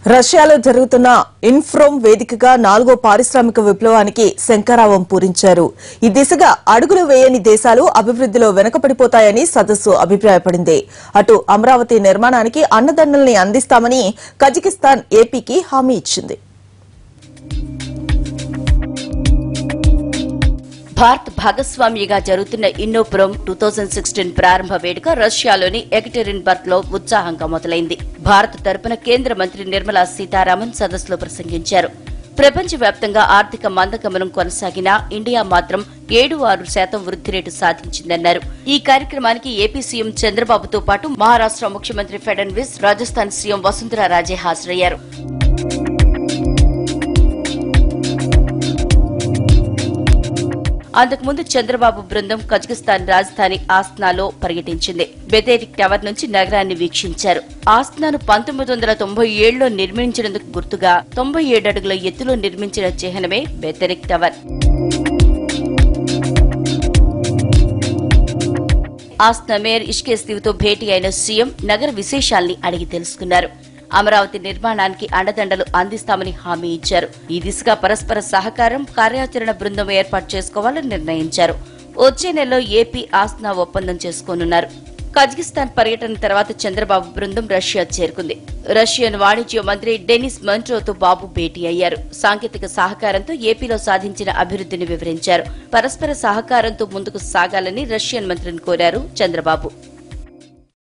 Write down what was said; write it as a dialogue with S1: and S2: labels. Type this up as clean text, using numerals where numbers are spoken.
S1: రష్యాలో జరుగుతున్న ఇన్ఫ్రోమ్ వేదికగా 4వ పారిశ్రామిక విప్లవానికి శంఖారావం పూరించారు. ఈ దిశగా అడుగులు వేయని దేశాలు అభివృద్ధిలో వెనుకబడిపోతాయని సదస్సు అభిప్రాయపడింది. అటు అమరావతి నిర్మాణానికి అన్నదండల్ని అందిస్తామని కజకిస్తాన్ ఏపీకి హామీ ఇచ్చింది.
S2: భారత్ భాగస్వామిగా జరుగుతున్న ఇన్నోప్రోమ్ 2016 ప్రారంభ వేడుక రష్యాలోని ఎకటెరిన్బర్గ్ లో ఉత్సాహంగా మొదలైంది. భారత్ తరపున కేంద్ర మంత్రి నిర్మలా సీతారామన్ సదస్సులో ప్రసంగించారు. ప్రపంచవ్యాప్తంగా ఆర్థిక మందగమనం కొనసాగినా ఇండియా మాత్రం 7-6% వృద్ధి రేటు సాధించిందన్నారు. ఈ కార్యక్రమానికి ఏపీ సీఎం చంద్రబాబుతో పాటు మహారాష్ట్ర ముఖ్యమంత్రి ఫడ్నవీస్, రాజస్థాన్ సీఎం వసుంధరా రాజే హాజరయ్యారు. అంతకుముందు చంద్రబాబు బృందం కజకిస్తాన్ రాజధాని ఆస్నాలో పర్యటించింది. బెతేరిక్ టవర్ నుంచి నగరాన్ని వీక్షించారు. ఆస్నాను 1997లో నిర్మించినందుకు గుర్తుగా 97 అడుగుల ఎత్తులో నిర్మించిన చిహ్నమే బెతేరిక్ టవర్. ఆస్నా మేయర్ ఇష్కేస్తీవ్తో భేటీ అయిన సీఎం నగర విశేషాల్ని అడిగి తెలుసుకున్నారు. అమరావతి నిర్మాణానికి అండదండలు అందిస్తామని హామీ ఇచ్చారు. ఈ దిశగా పరస్పర సహకారం కార్యాచరణ బృందం ఏర్పాటు చేసుకోవాలని నిర్ణయించారు. వచ్చే నెలలో ఏపీ ఆస్నా ఒప్పందం చేసుకోనున్నారు. కజకిస్తాన్ పర్యటన తర్వాత చంద్రబాబు బృందం రష్యా చేరుకుంది. రష్యన్ వాణిజ్య మంత్రి డెనిస్ మంట్రోతో బాబు భేటీ అయ్యారు. సాంకేతిక సహకారంతో ఏపీలో సాధించిన అభివృద్ధిని వివరించారు. పరస్పర సహకారంతో ముందుకు సాగాలని రష్యన్ మంత్రిని కోరారు చంద్రబాబు.